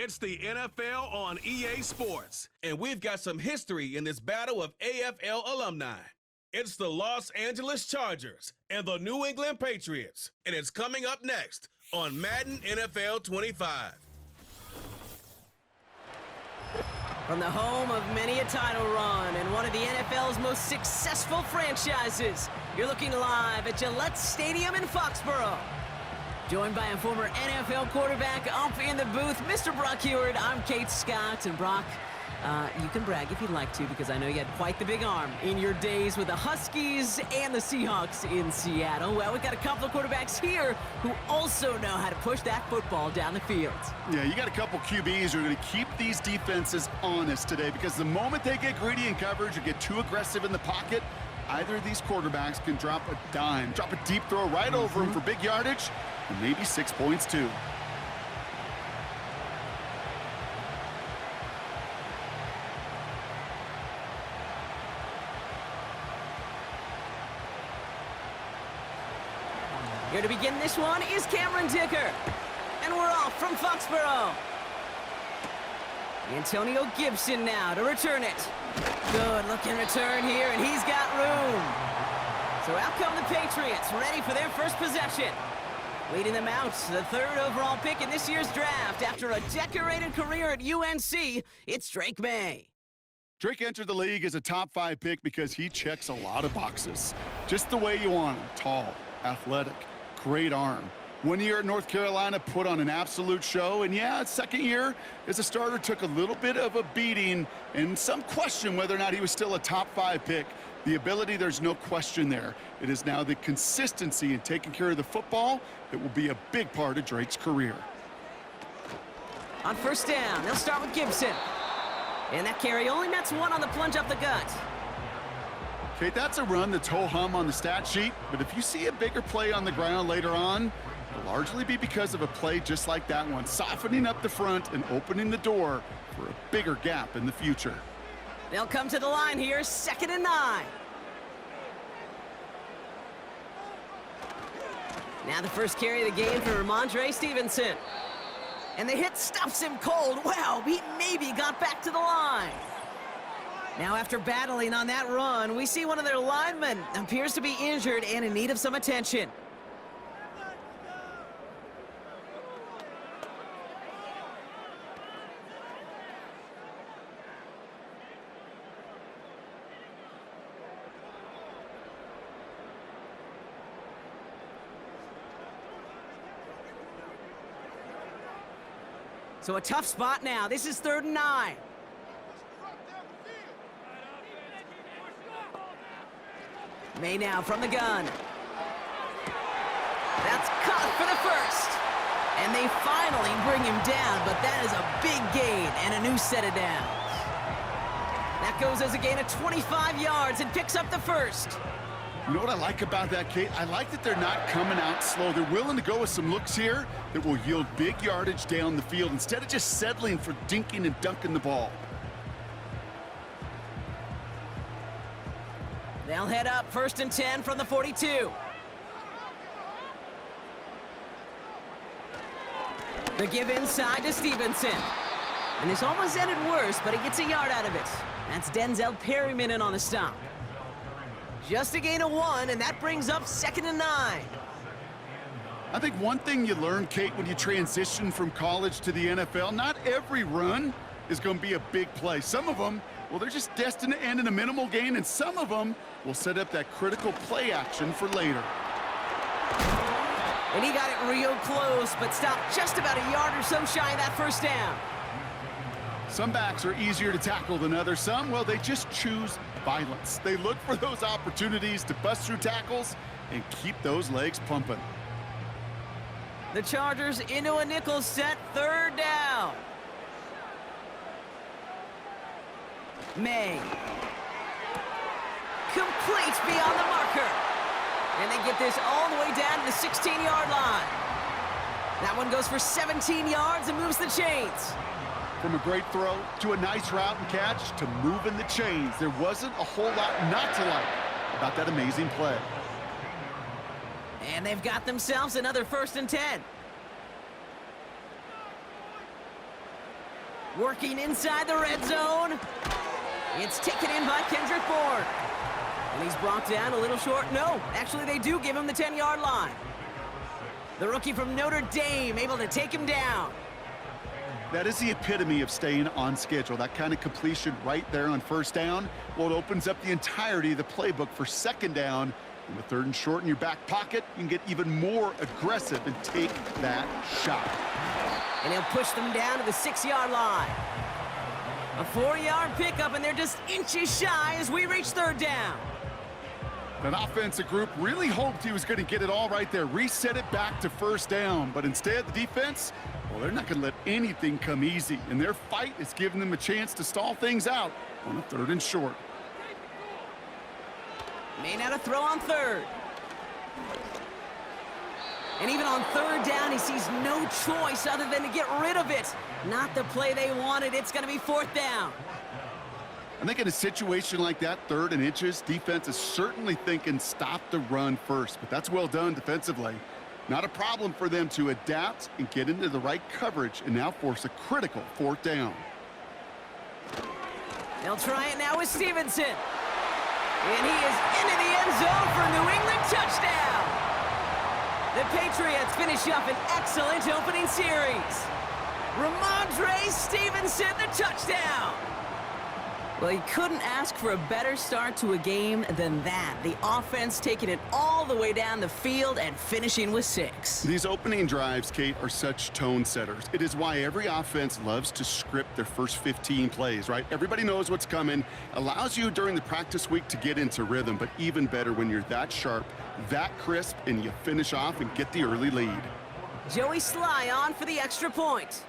It's the NFL on EA Sports, and we've got some history in this battle of AFL alumni. It's the Los Angeles Chargers and the New England Patriots, and it's coming up next on Madden NFL 25. From the home of many a title run and one of the NFL's most successful franchises, you're looking live at Gillette Stadium in Foxborough. Joined by a former NFL quarterback up in the booth, Mr. Brock Heward. I'm Kate Scott, and Brock, you can brag if you'd like to, because I know you had quite the big arm in your days with the Huskies and the Seahawks in Seattle. Well, we've got a couple of quarterbacks here who also know how to push that football down the field. Yeah, you got a couple QBs who are going to keep these defenses honest today, because the moment they get greedy in coverage or get too aggressive in the pocket, either of these quarterbacks can drop a dime, drop a deep throw right over them for big yardage, and maybe 6 points too. Here to begin this one is Cameron Dicker. And we're off from Foxborough. Antonio Gibson now to return it. Good looking return here, and he's got room. So out come the Patriots, ready for their first possession. Leading them out, the third overall pick in this year's draft. After a decorated career at UNC, it's Drake May. Drake entered the league as a top 5 pick because he checks a lot of boxes. Just the way you want him. Tall, athletic, great arm. 1 year at North Carolina, put on an absolute show. And yeah, his second year as a starter took a little bit of a beating and some question whether or not he was still a top 5 pick. The ability, there's no question there. It is now the consistency in taking care of the football that will be a big part of Drake's career. On first down, they'll start with Gibson. And that carry only nets one on the plunge up the gut. Okay, that's a run that's ho-hum on the stat sheet, but if you see a bigger play on the ground later on, it'll largely be because of a play just like that one, softening up the front and opening the door for a bigger gap in the future. They'll come to the line here, 2nd and 9. Now the first carry of the game for Ramondre Stevenson. And the hit stuffs him cold. Wow, he maybe got back to the line. Now after battling on that run, we see one of their linemen appears to be injured and in need of some attention. So a tough spot now. This is 3rd and 9. May now from the gun. That's caught for the first. And they finally bring him down, but that is a big gain and a new set of downs. That goes as a gain of 25 yards and picks up the first. You know what I like about that, Kate? I like that they're not coming out slow. They're willing to go with some looks here that will yield big yardage down the field instead of just settling for dinking and dunking the ball. They'll head up 1st and 10 from the 42. The give inside to Stevenson. And this almost ended worse, but he gets a yard out of it. That's Denzel Perryman in on the stop. Just a gain of 1, and that brings up 2nd and 9. I think one thing you learn, Kate, when you transition from college to the NFL, not every run is going to be a big play. Some of them, well, they're just destined to end in a minimal gain, and some of them will set up that critical play action for later. And he got it real close, but stopped just about a yard or so shy of that first down. Some backs are easier to tackle than others. Some, well, they just choose violence. They look for those opportunities to bust through tackles and keep those legs pumping. The Chargers into a nickel set, 3rd down. May. Complete beyond the marker. And they get this all the way down to the 16-yard line. That one goes for 17 yards and moves the chains. From a great throw to a nice route and catch to moving the chains, there wasn't a whole lot not to like about that amazing play. And they've got themselves another 1st and 10. Working inside the red zone. It's taken in by Kendrick Bourne. And he's brought down a little short. No, actually they do give him the 10-yard line. The rookie from Notre Dame able to take him down. That is the epitome of staying on schedule. That kind of completion right there on first down. Well, it opens up the entirety of the playbook for second down. And with 3rd and short in your back pocket, you can get even more aggressive and take that shot. And he'll push them down to the 6-yard line. A 4-yard pickup, and they're just inches shy as we reach 3rd down. An offensive group really hoped he was going to get it all right there, reset it back to first down. But instead, the defense, well, they're not going to let anything come easy. And their fight is giving them a chance to stall things out on a 3rd and short. May not have throw on 3rd. And even on 3rd down, he sees no choice other than to get rid of it. Not the play they wanted. It's going to be 4th down. I think in a situation like that, 3rd and inches, defense is certainly thinking stop the run first. But that's well done defensively. Not a problem for them to adapt and get into the right coverage and now force a critical 4th down. They'll try it now with Stevenson. And he is into the end zone for a New England touchdown. The Patriots finish up an excellent opening series. Ramondre Stevenson, the touchdown. Well, you couldn't ask for a better start to a game than that. The offense taking it all the way down the field and finishing with 6. These opening drives, Kate, are such tone setters. It is why every offense loves to script their first 15 plays, right? Everybody knows what's coming. Allows you during the practice week to get into rhythm, but even better when you're that sharp, that crisp, and you finish off and get the early lead. Joey Sly on for the extra point.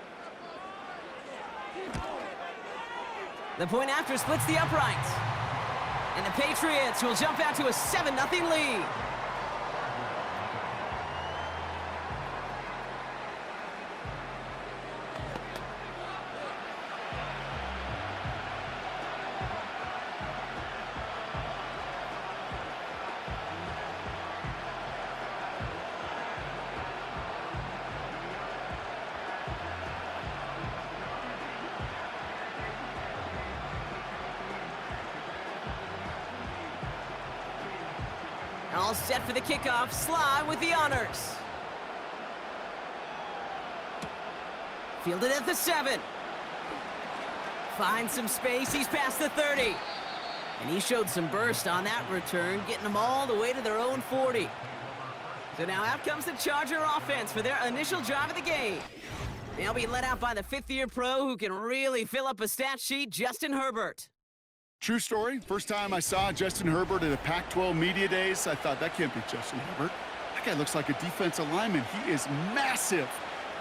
The point after splits the uprights. And the Patriots will jump out to a 7-0 lead. All set for the kickoff. Sly with the honors. Fielded at the 7. Finds some space. He's past the 30. And he showed some burst on that return, getting them all the way to their own 40. So now out comes the Charger offense for their initial drive of the game. They'll be led out by the 5th-year pro who can really fill up a stat sheet, Justin Herbert. True story. First time I saw Justin Herbert at a Pac-12 Media Days, I thought, that can't be Justin Herbert. That guy looks like a defensive lineman. He is massive.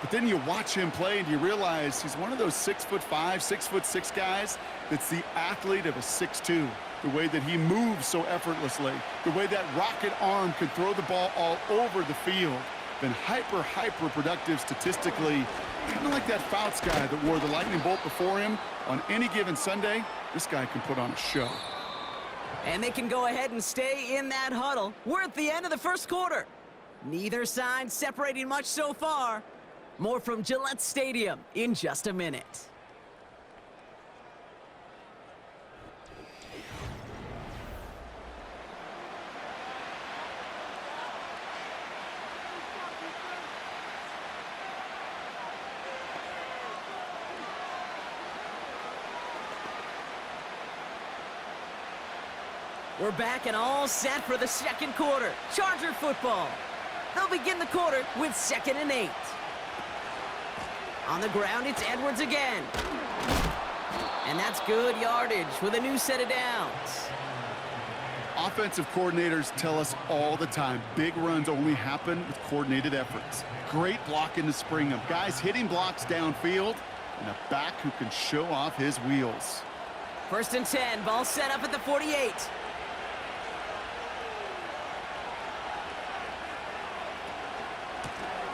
But then you watch him play and you realize he's one of those 6'5", 6'6" guys that's the athlete of a 6'2". The way that he moves so effortlessly. The way that rocket arm could throw the ball all over the field. Been hyper productive statistically. Kind of like that Fouts guy that wore the lightning bolt before him. On any given Sunday, this guy can put on a show. And they can go ahead and stay in that huddle. We're at the end of the first quarter. Neither side separating much so far. More from Gillette Stadium in just a minute. We're back and all set for the second quarter. Charger football. They'll begin the quarter with 2nd and 8. On the ground, it's Edwards again. And that's good yardage with a new set of downs. Offensive coordinators tell us all the time, big runs only happen with coordinated efforts. Great blocking to spring them. Guys hitting blocks downfield, and a back who can show off his wheels. 1st and 10, ball set up at the 48.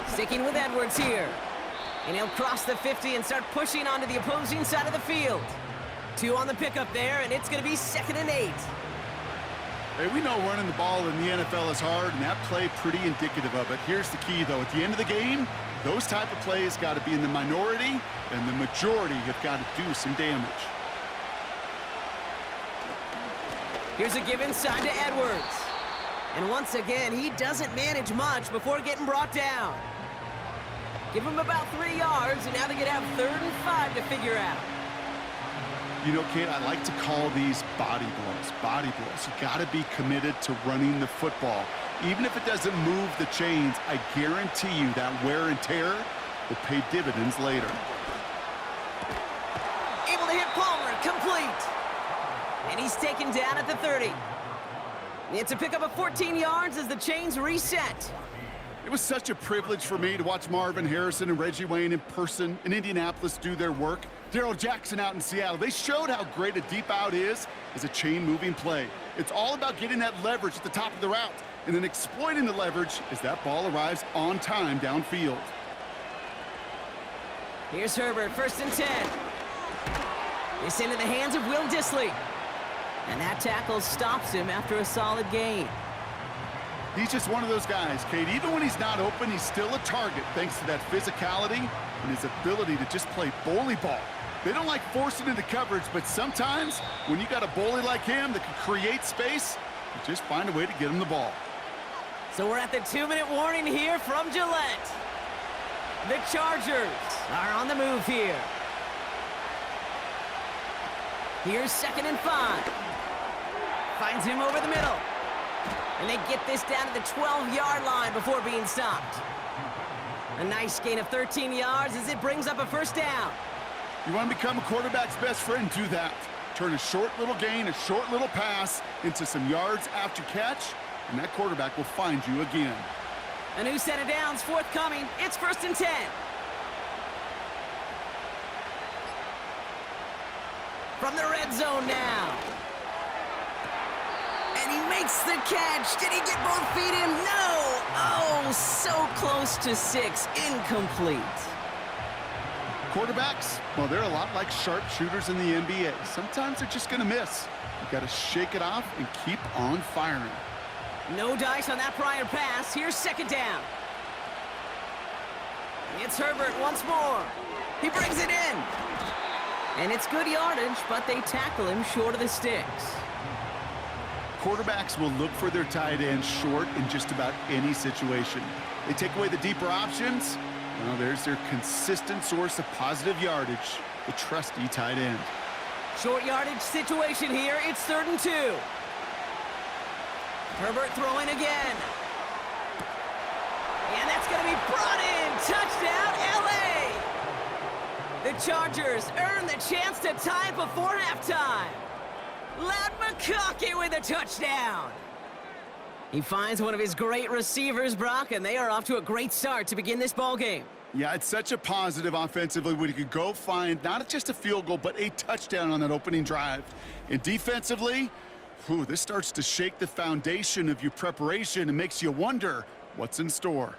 Sticking with Edwards here. And he'll cross the 50 and start pushing onto the opposing side of the field. 2 on the pickup there, and it's going to be 2nd and 8. Hey, we know running the ball in the NFL is hard, and that play pretty indicative of it. Here's the key, though. At the end of the game, those type of plays got to be in the minority, and the majority have got to do some damage. Here's a give inside to Edwards. And once again, he doesn't manage much before getting brought down. Give him about 3 yards, and now they get have 3rd and 5 to figure out. You know, Kate, I like to call these body blows. Body blows. You got to be committed to running the football. Even if it doesn't move the chains, I guarantee you that wear and tear will pay dividends later. Able to hit Palmer, complete. And he's taken down at the 30. It's a pickup of 14 yards as the chains reset. It was such a privilege for me to watch Marvin Harrison and Reggie Wayne in person in Indianapolis do their work. Darrell Jackson out in Seattle. They showed how great a deep out is as a chain-moving play. It's all about getting that leverage at the top of the route and then exploiting the leverage as that ball arrives on time downfield. Here's Herbert, 1st and 10. It's into the hands of Will Dissly. And that tackle stops him after a solid gain. He's just one of those guys, Kate. Even when he's not open, he's still a target thanks to that physicality and his ability to just play bully ball. They don't like forcing into coverage, but sometimes when you got a bully like him that can create space, you just find a way to get him the ball. So we're at the 2-minute warning here from Gillette. The Chargers are on the move here. Here's 2nd and 5. Finds him over the middle. And they get this down to the 12-yard line before being stopped. A nice gain of 13 yards as it brings up a 1st down. You want to become a quarterback's best friend, do that. Turn a short little gain, a short little pass into some yards after catch, and that quarterback will find you again. A new set of downs forthcoming. It's 1st and 10. From the red zone now. And he makes the catch. Did he get both feet in? No! Oh, so close to 6. Incomplete. Quarterbacks, well, they're a lot like sharpshooters in the NBA. Sometimes they're just going to miss. You got to shake it off and keep on firing. No dice on that prior pass. Here's 2nd down. It's Herbert once more. He brings it in. And it's good yardage, but they tackle him short of the sticks. Quarterbacks will look for their tight end short in just about any situation. They take away the deeper options. Well, there's their consistent source of positive yardage, the trusty tight end. Short yardage situation here. It's 3rd and 2. Herbert throwing again. And that's going to be brought in. Touchdown, L.A. The Chargers earn the chance to tie it before halftime. Ladd McConkey with a touchdown. He finds one of his great receivers, Brock, and they are off to a great start to begin this ball game. Yeah, it's such a positive offensively when you could go find not just a field goal, but a touchdown on that opening drive. And defensively, this starts to shake the foundation of your preparation and makes you wonder what's in store.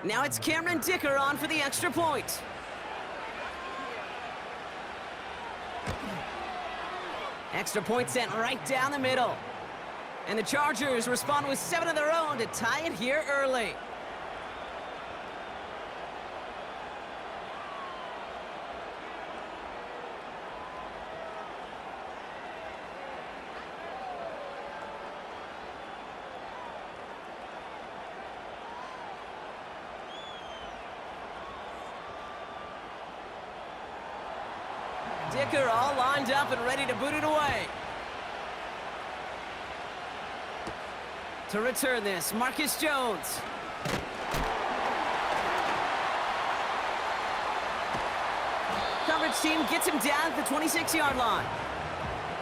Now it's Cameron Dicker on for the extra point. Extra point sent right down the middle. And the Chargers respond with 7 of their own to tie it here early. Dicker all lined up and ready to boot it away. To return this, Marcus Jones. Coverage team gets him down at the 26-yard line.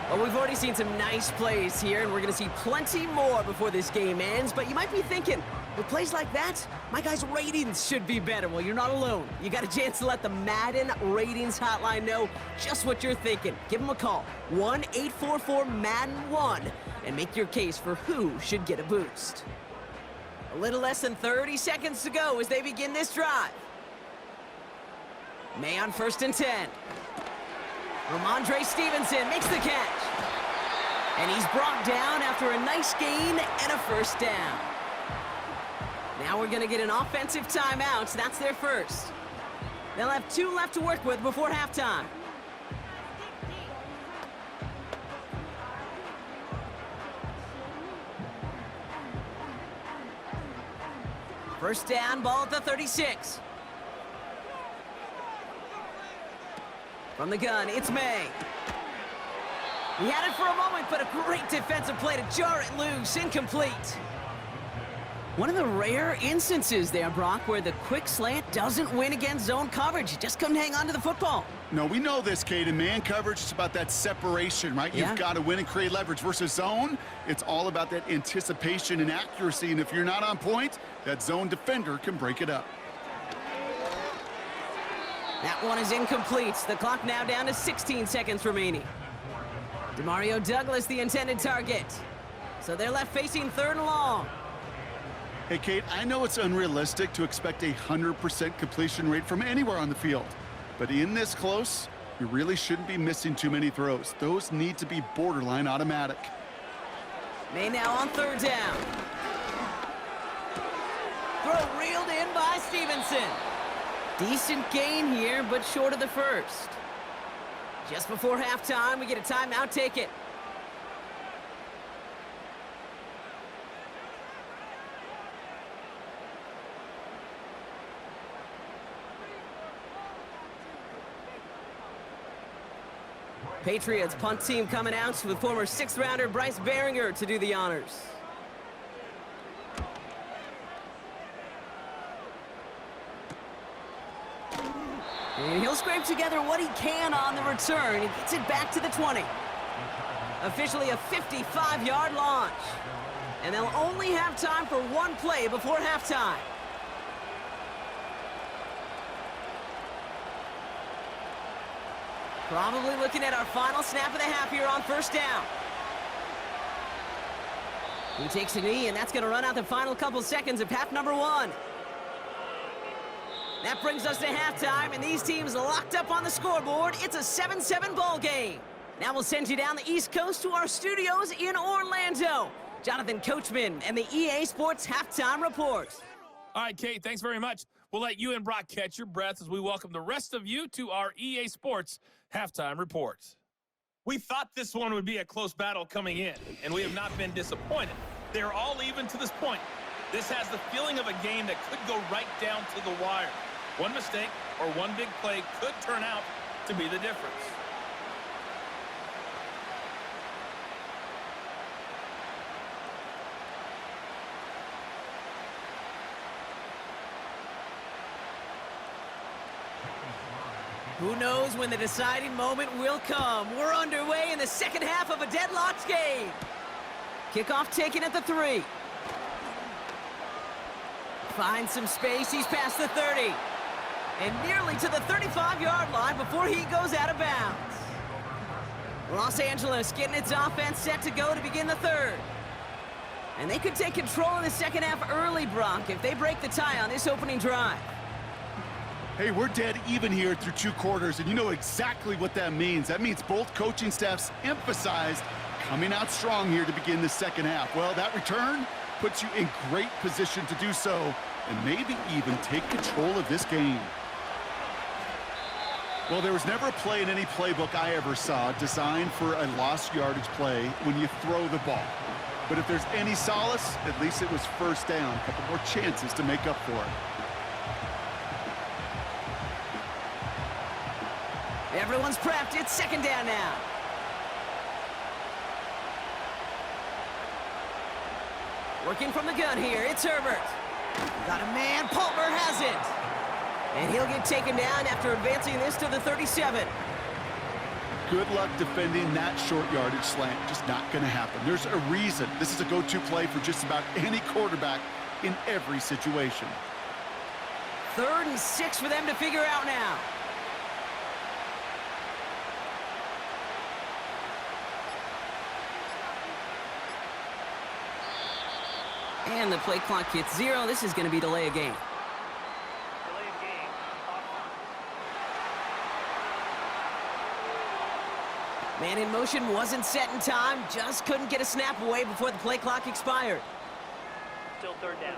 Well, we've already seen some nice plays here, and we're going to see plenty more before this game ends. But you might be thinking, with plays like that, my guys' ratings should be better. Well, you're not alone. You got a chance to let the Madden ratings hotline know just what you're thinking. Give them a call, 1-844-MADDEN-1, and make your case for who should get a boost. A little less than 30 seconds to go as they begin this drive. May on 1st and 10. Ramondre Stevenson makes the catch. And he's brought down after a nice gain and a first down. Now we're going to get an offensive timeout, so that's their first. They'll have 2 left to work with before halftime. First down, ball at the 36. From the gun, it's May. He had it for a moment, but a great defensive play to jar it loose, incomplete. One of the rare instances there, Brock, where the quick slant doesn't win against zone coverage. You just couldn't hang on to the football. No, we know this, Kate. In man coverage, it's about that separation, right? Yeah. You've got to win and create leverage versus zone. It's all about that anticipation and accuracy, and if you're not on point, that zone defender can break it up. That one is incomplete. The clock now down to 16 seconds remaining. Demario Douglas, the intended target. So they're left facing 3rd and long. Hey, Kate, I know it's unrealistic to expect a 100% completion rate from anywhere on the field. But in this close, you really shouldn't be missing too many throws. Those need to be borderline automatic. May now on 3rd down. Throw reeled in by Stevenson. Decent gain here, but short of the first. Just before halftime, we get a timeout taken. Patriots punt team coming out with former 6th rounder Bryce Behringer to do the honors. And he'll scrape together what he can on the return. He gets it back to the 20. Officially a 55-yard launch. And they'll only have time for 1 play before halftime. Probably looking at our final snap of the half here on 1st down. He takes a knee, and that's going to run out the final couple seconds of half number 1. That brings us to halftime, and these teams locked up on the scoreboard. It's a 7-7 ball game. Now we'll send you down the East Coast to our studios in Orlando. Jonathan Coachman and the EA Sports Halftime Report. All right, Kate, thanks very much. We'll let you and Brock catch your breath as we welcome the rest of you to our EA Sports Halftime Report. We thought this one would be a close battle coming in, and we have not been disappointed. They're all even to this point. This has the feeling of a game that could go right down to the wire. One mistake or one big play could turn out to be the difference. Who knows when the deciding moment will come? We're underway in the second half of a deadlocked game. Kickoff taken at the 3. Finds some space, he's past the 30. And nearly to the 35-yard line before he goes out of bounds. Los Angeles getting its offense set to go to begin the 3rd. And they could take control in the second half early, Brock, if they break the tie on this opening drive. Hey, we're dead even here through 2 quarters, and you know exactly what that means. That means both coaching staffs emphasized coming out strong here to begin the second half. Well, that return puts you in great position to do so, and maybe even take control of this game. Well, there was never a play in any playbook I ever saw designed for a lost yardage play when you throw the ball. But if there's any solace, at least it was first down. A couple more chances to make up for it. Everyone's prepped. It's second down now. Working from the gun here. It's Herbert. Got a man. Palmer has it. And he'll get taken down after advancing this to the 37. Good luck defending that short yardage slant. Just not going to happen. There's a reason. This is a go-to play for just about any quarterback in every situation. 3rd and 6 for them to figure out now. And the play clock hits 0. This is going to be delay a game. Man in motion wasn't set in time, just couldn't get a snap away before the play clock expired. Still third down.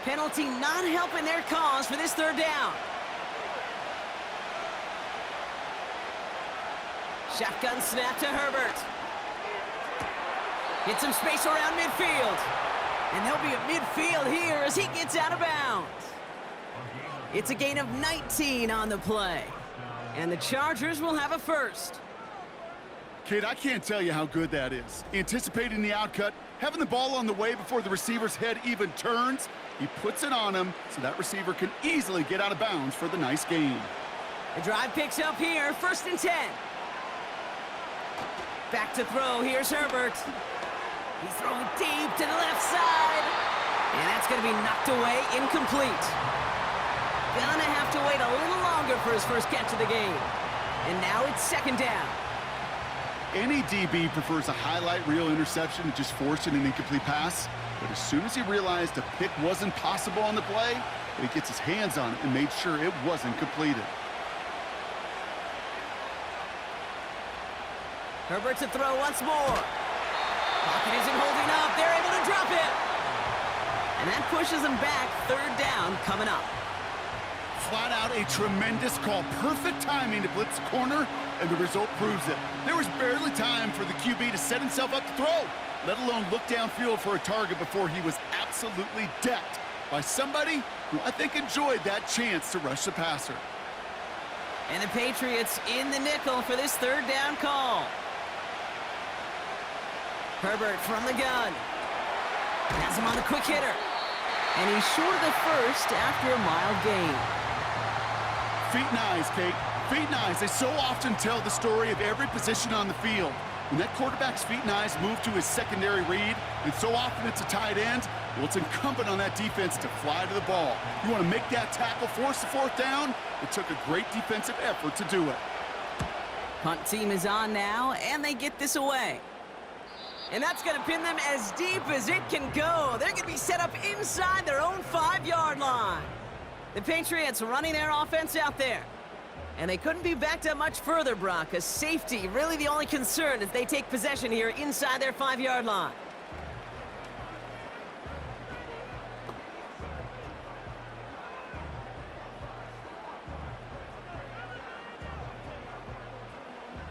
Penalty not helping their cause for this third down. Shotgun snap to Herbert. Get some space around midfield. And they'll be at midfield here as he gets out of bounds. It's a gain of 19 on the play. And the Chargers will have a first. Kid, I can't tell you how good that is. Anticipating the outcut, having the ball on the way before the receiver's head even turns, he puts it on him so that receiver can easily get out of bounds for the nice gain. The drive picks up here, 1st and 10. Back to throw, here's Herbert. He's throwing deep to the left side. And that's going to be knocked away, incomplete. Gonna have to wait a little longer for his first catch of the game. And now it's 2nd down. Any DB prefers a highlight reel interception to just forcing an incomplete pass. But as soon as he realized a pick wasn't possible on the play, he gets his hands on it and made sure it wasn't completed. Herbert to throw once more. Pocket isn't holding up. They're able to drop it. And that pushes them back. 3rd down coming up. Flat out a tremendous call. Perfect timing to blitz the corner, and the result proves it. There was barely time for the QB to set himself up to throw, let alone look downfield for a target before he was absolutely decked by somebody who I think enjoyed that chance to rush the passer. And the Patriots in the nickel for this 3rd down call. Herbert from the gun. Has him on the quick hitter. And he's short of the first after a mild gain. Feet and eyes, Kate. Feet and eyes. They so often tell the story of every position on the field. When that quarterback's feet and eyes move to his secondary read, and so often it's a tight end, well, it's incumbent on that defense to fly to the ball. You want to make that tackle, force the 4th down? It took a great defensive effort to do it. Punt team is on now, and they get this away. And that's going to pin them as deep as it can go. They're going to be set up inside their own 5-yard line. The Patriots running their offense out there. And they couldn't be backed up much further, Brock. A safety, really the only concern as they take possession here inside their 5-yard line.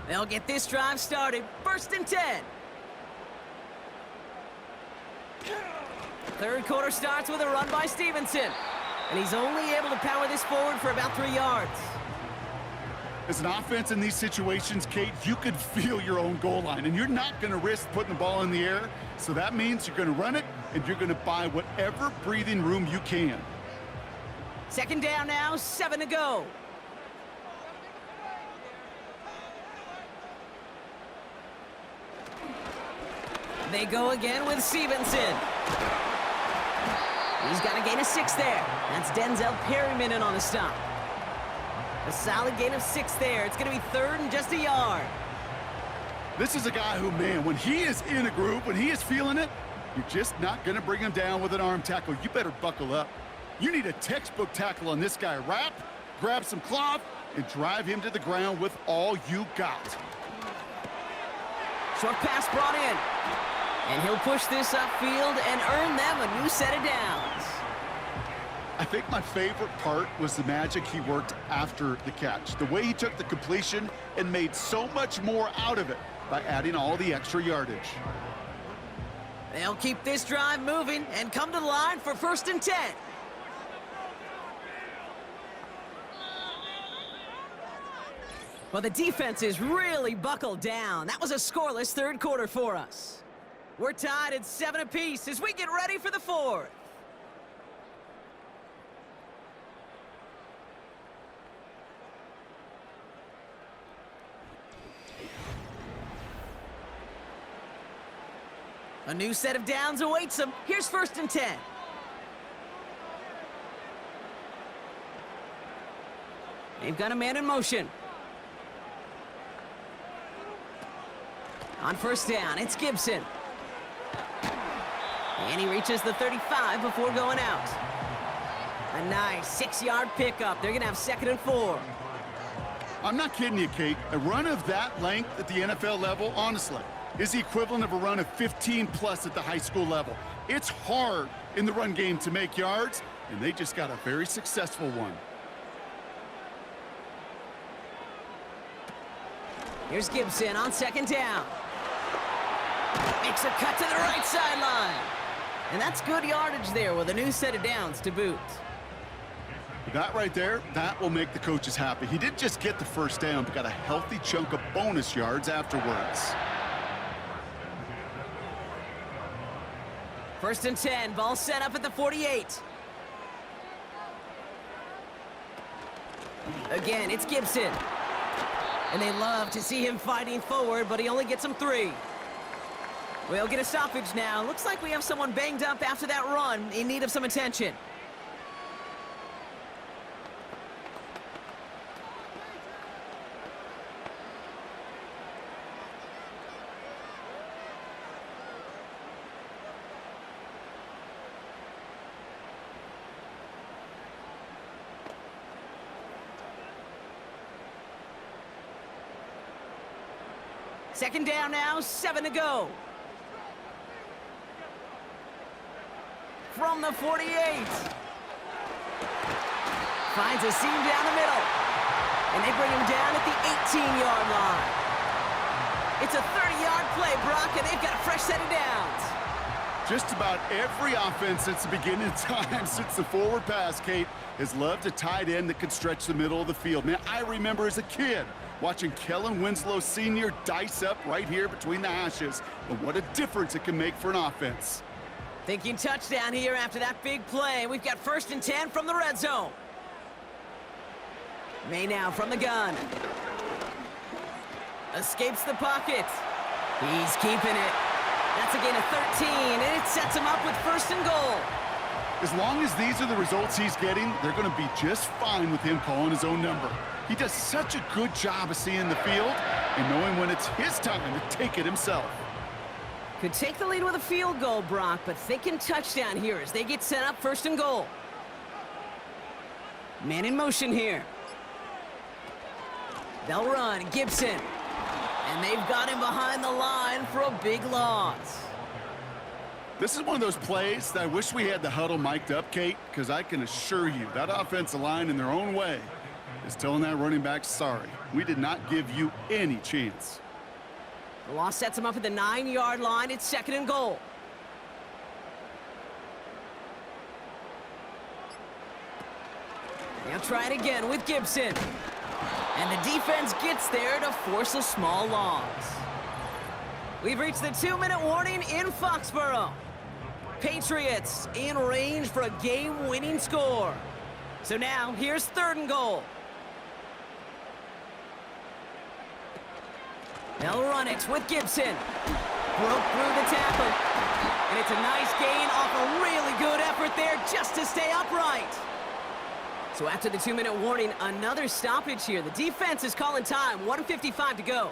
They'll get this drive started. 1st and 10. 3rd quarter starts with a run by Stevenson. And he's only able to power this forward for about 3 yards. As an offense in these situations, Kate, you could feel your own goal line, and you're not going to risk putting the ball in the air. So that means you're going to run it, and you're going to buy whatever breathing room you can. 2nd down now, 7 to go. They go again with Stevenson. He's got a gain of 6 there. That's Denzel Perryman in on the stop. A solid gain of 6 there. It's going to be 3rd and just a yard. This is a guy who, man, when he is in a group, when he is feeling it, you're just not going to bring him down with an arm tackle. You better buckle up. You need a textbook tackle on this guy. Wrap, grab some cloth, and drive him to the ground with all you got. Short pass brought in. And he'll push this upfield and earn them a new set of downs. I think my favorite part was the magic he worked after the catch. The way he took the completion and made so much more out of it by adding all the extra yardage. They'll keep this drive moving and come to the line for 1st and 10. Well, the defense is really buckled down. That was a scoreless 3rd quarter for us. We're tied at 7 apiece as we get ready for the 4th. A new set of downs awaits them. Here's 1st and 10. They've got a man in motion. On 1st down, it's Gibson. And he reaches the 35 before going out. A nice 6-yard pickup. They're going to have 2nd and 4. I'm not kidding you, Kate. A run of that length at the NFL level, honestly, is the equivalent of a run of 15+ at the high school level. It's hard in the run game to make yards, and they just got a very successful one. Here's Gibson on 2nd down. Makes a cut to the right sideline. And that's good yardage there with a new set of downs to boot. That right there, that will make the coaches happy. He didn't just get the first down, but got a healthy chunk of bonus yards afterwards. 1st and 10, ball set up at the 48. Again, it's Gibson. And they love to see him fighting forward, but he only gets them 3. We'll get a stoppage now. Looks like we have someone banged up after that run, in need of some attention. Second down now, 7 to go. From the 48. Finds a seam down the middle. And they bring him down at the 18-yard line. It's a 30-yard play, Brock, and they've got a fresh set of downs. Just about every offense since the beginning of time, since the forward pass, Kate, has loved a tight end that could stretch the middle of the field. Man, I remember as a kid watching Kellen Winslow Sr. dice up right here between the hashes, and what a difference it can make for an offense. Thinking touchdown here after that big play. We've got 1st and 10 from the red zone. May now from the gun. Escapes the pocket. He's keeping it. That's a gain of 13, and it sets him up with 1st and goal. As long as these are the results he's getting, they're going to be just fine with him calling his own number. He does such a good job of seeing the field and knowing when it's his time to take it himself. Could take the lead with a field goal, Brock, but thinking touchdown here as they get set up 1st and goal. Man in motion here. They'll run, Gibson. And they've got him behind the line for a big loss. This is one of those plays that I wish we had the huddle mic'd up, Kate, because I can assure you that offensive line in their own way is telling that running back, sorry, we did not give you any chance. The loss sets him up at the 9-yard line. It's 2nd and goal. They'll try it again with Gibson. And the defense gets there to force a small loss. We've reached the 2-minute warning in Foxborough. Patriots in range for a game-winning score. So now, here's 3rd and goal. They'll run it with Gibson. Broke through the tackle. And it's a nice gain off a really good effort there just to stay upright. So after the 2-minute warning, another stoppage here. The defense is calling time. 1:55 to go.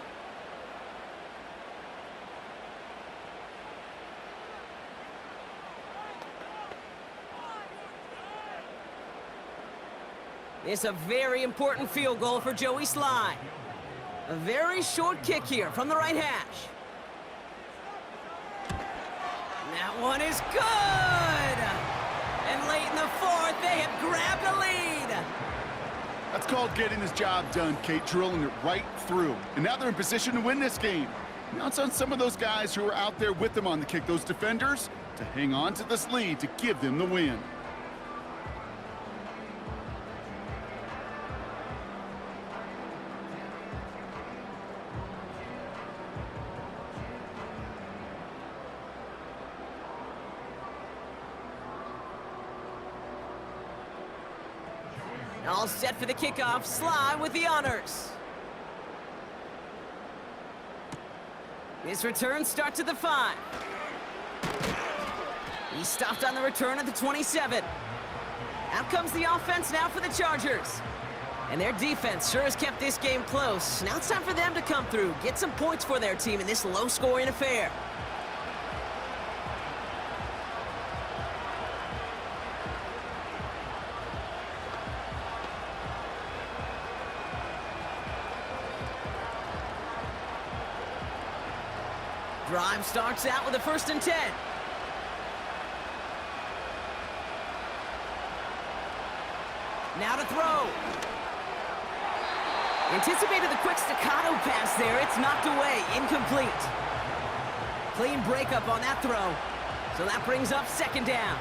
It's a very important field goal for Joey Sly. A very short kick here from the right hash. That one is good! And late in the 4th, they have grabbed a lead. That's called getting his job done, Kate, drilling it right through. And now they're in position to win this game. Now it's on some of those guys who are out there with them on the kick, those defenders, to hang on to this lead to give them the win. All set for the kickoff. Sly with the honors. His return starts at the 5. He stopped on the return at the 27. Out comes the offense now for the Chargers. And their defense sure has kept this game close. Now it's time for them to come through, get some points for their team in this low-scoring affair. Drive starts out with a 1st and 10. Now to throw. Anticipated the quick staccato pass there. It's knocked away. Incomplete. Clean breakup on that throw. So that brings up 2nd down.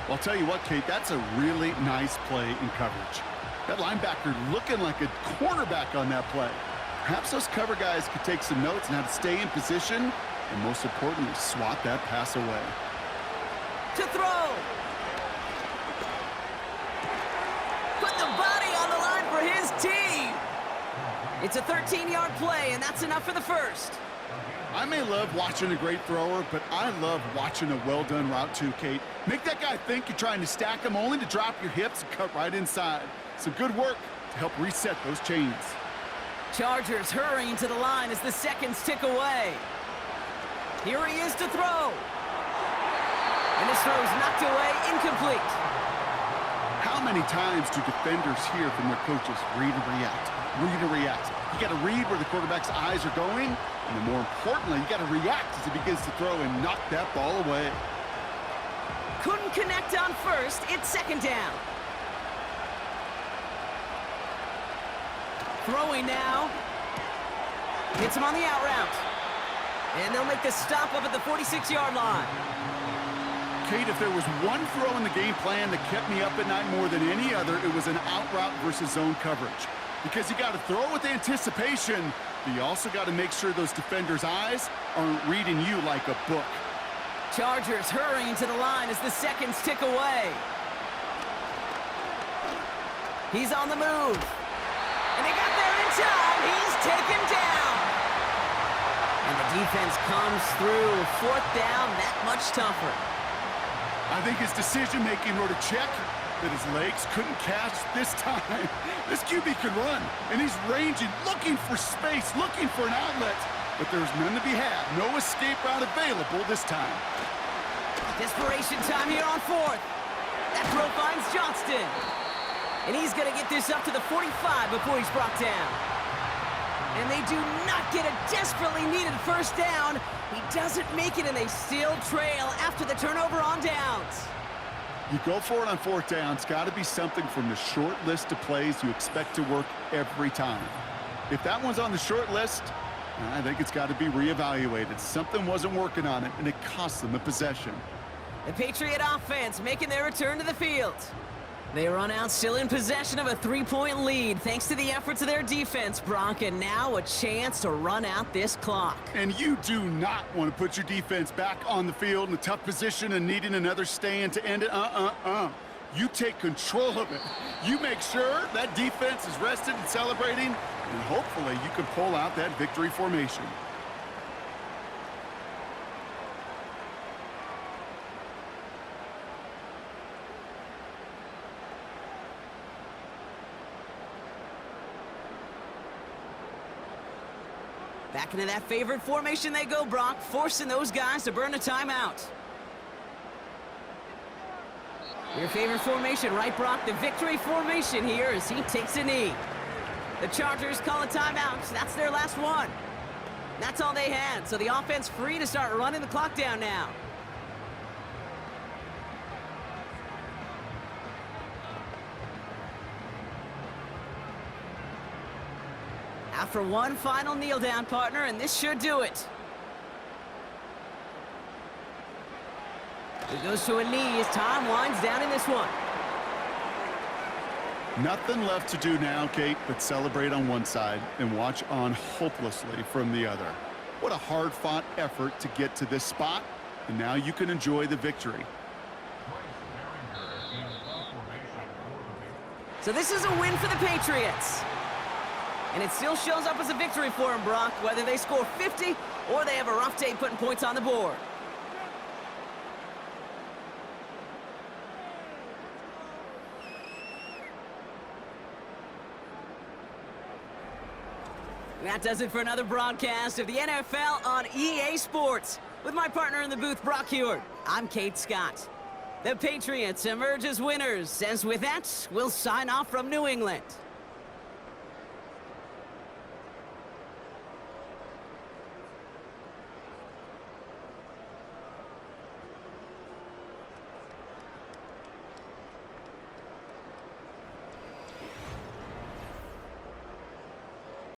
Well, I'll tell you what, Kate, that's a really nice play in coverage. That linebacker looking like a cornerback on that play. Perhaps those cover guys could take some notes on how to stay in position and, most importantly, swat that pass away. To throw. Put the body on the line for his team. It's a 13-yard play, and that's enough for the 1st. I may love watching a great thrower, but I love watching a well-done route too, Kate. Make that guy think you're trying to stack him only to drop your hips and cut right inside. Some good work to help reset those chains. Chargers hurrying to the line as the seconds tick away. Here he is to throw. And this throw's knocked away, incomplete. How many times do defenders hear from their coaches, read and react, read and react? You got to read where the quarterback's eyes are going, and then more importantly, you got to react as he begins to throw and knock that ball away. Couldn't connect on 1st, it's 2nd down. Throwing now. Hits him on the out route. And they'll make the stop up at the 46-yard line. Kate, if there was one throw in the game plan that kept me up at night more than any other, it was an out route versus zone coverage. Because you got to throw with anticipation, but you also got to make sure those defenders' eyes aren't reading you like a book. Chargers hurrying to the line as the seconds tick away. He's on the move. And they got there in time. He's taken down. And the defense comes through. 4th down, that much tougher. I think his decision-making wrote a check that his legs couldn't catch this time. This QB can run, and he's ranging, looking for space, looking for an outlet. But there's none to be had. No escape route available this time. Desperation time here on 4th. That throw finds Johnston. And he's going to get this up to the 45 before he's brought down. And they do not get a desperately needed 1st down. He doesn't make it, and they still trail after the turnover on downs. You go for it on 4th down. It's got to be something from the short list of plays you expect to work every time. If that one's on the short list, I think it's got to be reevaluated. Something wasn't working on it, and it cost them a possession. The Patriot offense making their return to the field. They run out still in possession of a 3-point lead thanks to the efforts of their defense, Brock, and now a chance to run out this clock. And you do not want to put your defense back on the field in a tough position and needing another stand to end it. You take control of it. You make sure that defense is rested and celebrating, and hopefully you can pull out that victory formation. Back into that favorite formation they go, Brock, forcing those guys to burn a timeout. Your favorite formation, right, Brock? The victory formation here as he takes a knee. The Chargers call a timeout. That's their last one. That's all they had, so the offense free to start running the clock down now. After one final kneel down, partner, and this should do it. He goes to a knee as time winds down in this one. Nothing left to do now, Kate, but celebrate on one side and watch on hopelessly from the other. What a hard-fought effort to get to this spot, and now you can enjoy the victory. So this is a win for the Patriots. And it still shows up as a victory for them, Brock, whether they score 50 or they have a rough day putting points on the board. That does it for another broadcast of the NFL on EA Sports. With my partner in the booth, Brock Heward, I'm Kate Scott. The Patriots emerge as winners, as with that, we'll sign off from New England.